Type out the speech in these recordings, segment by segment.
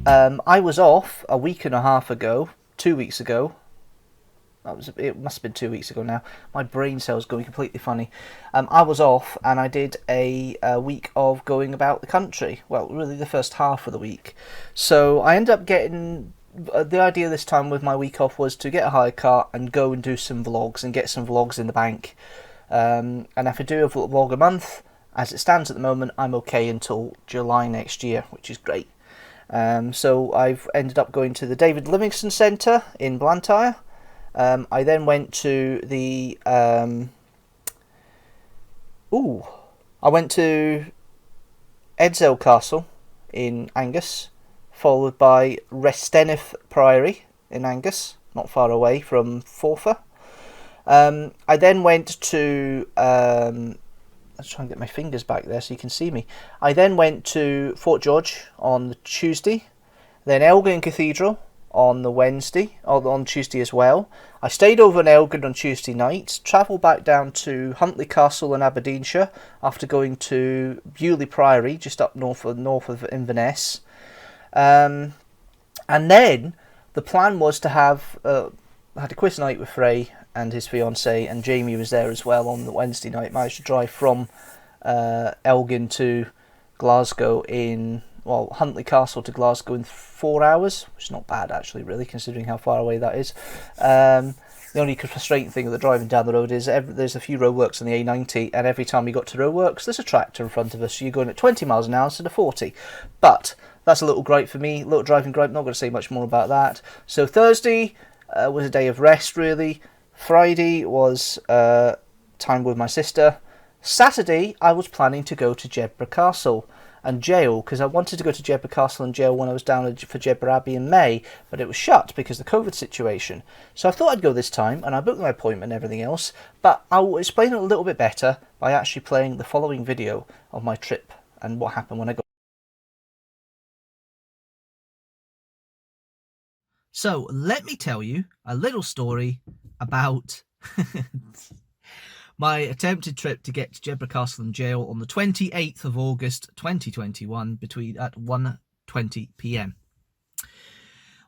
I was off a week and a half ago, 2 weeks ago. It must have been 2 weeks ago now. My brain cells going completely funny. I was off and I did a week of going about the country. Well, really the first half of the week. So I ended up getting... the idea this time with my week off was to get a hire car and go and do some vlogs and get some vlogs in the bank. And if I do a vlog a month, as it stands at the moment, I'm okay until July next year, which is great. So I've ended up going to the David Livingstone Centre in Blantyre. I then went to the I went to Jedburgh Castle in Angus, followed by Restenif Priory in Angus, not far away from Forfar. I then went to let's try and get my fingers back there so you can see me. I then went to Fort George on the Tuesday, then Elgin Cathedral on the Wednesday, or on Tuesday as well. I stayed over in Elgin on Tuesday night, travelled back down to Huntly Castle in Aberdeenshire after going to Bewley Priory, just up north of Inverness. And then the plan was to have I had a quiz night with Frey and his fiancée, and Jamie was there as well on the Wednesday night. Managed to drive from Elgin to Glasgow Huntly Castle to Glasgow in 4 hours, which is not bad actually, really, considering how far away that is. The only frustrating thing with the driving down the road is there's a few roadworks on the A90, and every time you got to roadworks, there's a tractor in front of us, so you're going at 20 miles an hour instead of 40. But that's a little gripe for me, a little driving gripe, not going to say much more about that. So Thursday was a day of rest, really. Friday was time with my sister. Saturday, I was planning to go to Jedburgh Castle and Jail, because I wanted to go to Jedburgh Castle and Jail when I was down for Jedburgh Abbey in May, but it was shut because of the COVID situation. So I thought I'd go this time, and I booked my appointment and everything else, but I'll explain it a little bit better by actually playing the following video of my trip and what happened when I got. So let me tell you a little story about my attempted trip to get to Jedburgh Castle and Jail on the 28th of August 2021 at 1:20 p.m.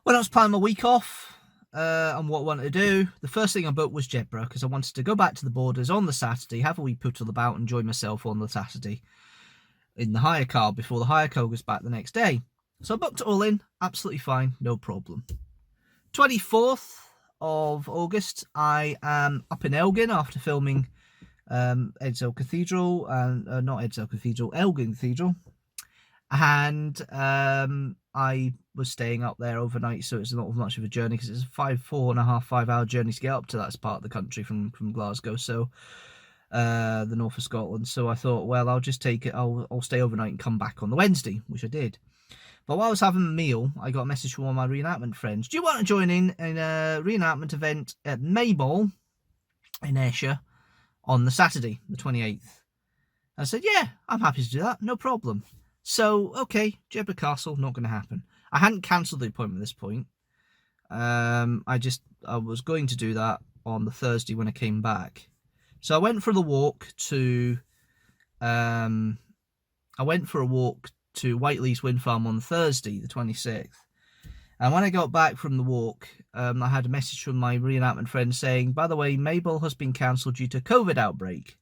When I was planning my week off and what I wanted to do, the first thing I booked was Jedburgh, because I wanted to go back to the borders on the Saturday, have a wee pootle about, and enjoy myself on the Saturday in the hire car before the hire car goes back the next day. So I booked it all in, absolutely fine, no problem. 24th of August, I am up in Elgin after filming Jedburgh Cathedral, and not Jedburgh Cathedral, Elgin Cathedral, and I was staying up there overnight, so it's not much of a journey, because it's a 5 hour journey to get up to that part of the country from Glasgow, so the north of Scotland. So I thought, well, I'll just take it, I'll stay overnight and come back on the Wednesday, which I did. But while I was having a meal, I got a message from one of my reenactment friends. Do you want to join in a reenactment event at Maybole in Ayrshire on the Saturday, the 28th? I said, yeah, I'm happy to do that, no problem. So, okay, Jedburgh Castle, not going to happen. I hadn't cancelled the appointment at this point. I was going to do that on the Thursday when I came back. So I went for a walk to Whiteley's Wind Farm on Thursday, the 26th. And when I got back from the walk, I had a message from my reenactment friend saying, by the way, Maybole has been cancelled due to COVID outbreak.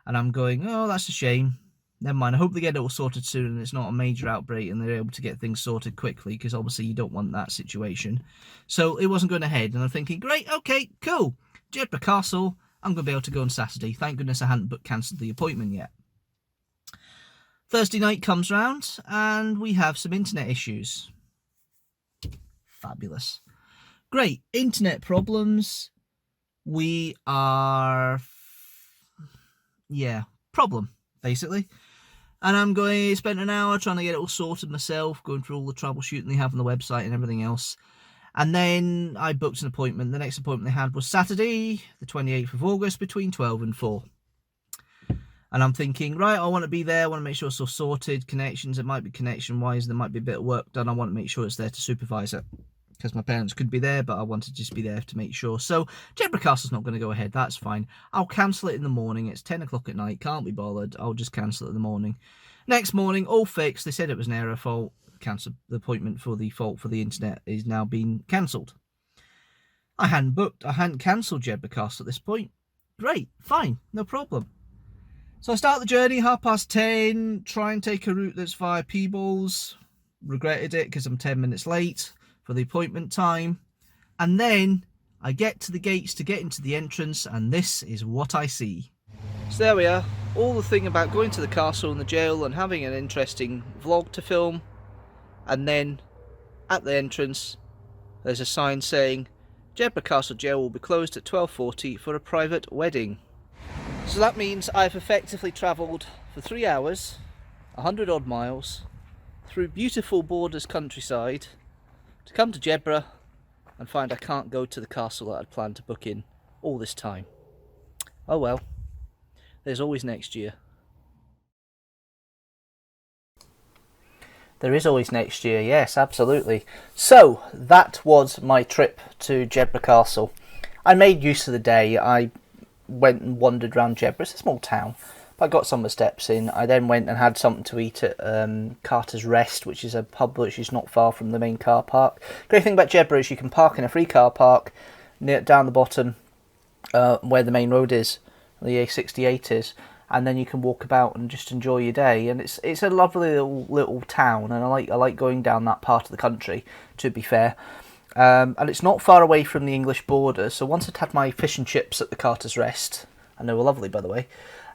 And I'm going, oh, that's a shame. Never mind, I hope they get it all sorted soon and it's not a major outbreak and they're able to get things sorted quickly, because obviously you don't want that situation. So it wasn't going ahead, and I'm thinking, great, okay, cool. Jedburgh Castle, I'm going to be able to go on Saturday. Thank goodness I hadn't cancelled the appointment yet. Thursday night comes round and we have some internet issues. Fabulous. Great. Internet problems. We are... problem, basically. And I'm going to spend an hour trying to get it all sorted myself, going through all the troubleshooting they have on the website and everything else. And then I booked an appointment. The next appointment they had was Saturday, the 28th of August, between 12 and 4. And I'm thinking, right, I want to be there. I want to make sure it's all sorted. Connections, it might be connection-wise. There might be a bit of work done. I want to make sure it's there to supervise it, because my parents could be there, but I wanted to just be there to make sure. So Jedburgh Castle's not going to go ahead. That's fine. I'll cancel it in the morning. It's 10 o'clock at night. Can't be bothered. I'll just cancel it in the morning. Next morning, all fixed. They said it was an error fault. cancel the appointment for the fault for the internet is now been cancelled. I hadn't cancelled Jedburgh Castle at this point. Great, fine, no problem. So I start the journey 10:30, try and take a route that's via Peebles. Regretted it because I'm 10 minutes late for the appointment time. And then I get to the gates to get into the entrance, and this is what I see. So there we are, all the thing about going to the castle and the jail and having an interesting vlog to film. And then at the entrance there's a sign saying Jedburgh Castle Jail will be closed at 12:40 for a private wedding. So that means I've effectively travelled for 3 hours, 100 odd miles, through beautiful Borders countryside to come to Jedburgh and find I can't go to the castle that I'd planned to book in all this time. Oh well, there's always next year. There is always next year, yes, absolutely. So, that was my trip to Jedburgh Castle. I made use of the day. I went and wandered around Jedburgh. It's a small town, but I got some of the steps in. I then went and had something to eat at Carter's Rest, which is a pub which is not far from the main car park. Great thing about Jedburgh is you can park in a free car park down the bottom where the main road is, the A68 is. And then you can walk about and just enjoy your day, and it's a lovely little town, and I like going down that part of the country, to be fair. And it's not far away from the English border, so once I'd had my fish and chips at the Carter's Rest, and they were lovely by the way,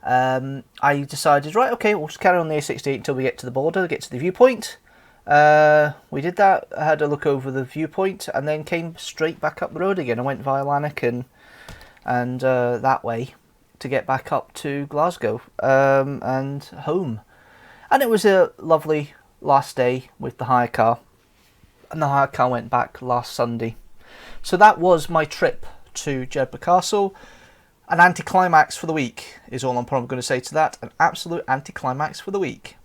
I decided, right, okay, we'll just carry on the A68 until we get to the border, get to the viewpoint. We did that, I had a look over the viewpoint, and then came straight back up the road again. I went via Lanark and that way, to get back up to Glasgow and home. And it was a lovely last day with the hire car, and the hire car went back last Sunday. So that was my trip to Jedburgh Castle. An anticlimax for the week is all I'm probably going to say to that. An absolute anticlimax for the week.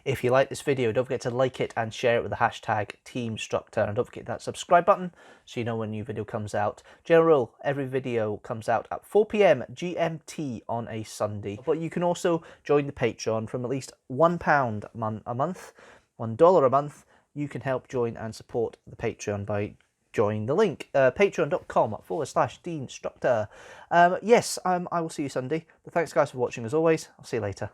If you like this video, don't forget to like it and share it with the hashtag teamstructor, and don't forget that subscribe button so you know when a new video comes out. General rule, every video comes out at 4 PM GMT on a Sunday. But you can also join the Patreon from at least £1 a month, $1 a month. You can help join and support the Patreon by joining the link, patreon.com/Deanstructor. Yes, I will see you Sunday. But thanks guys for watching as always. I'll see you later.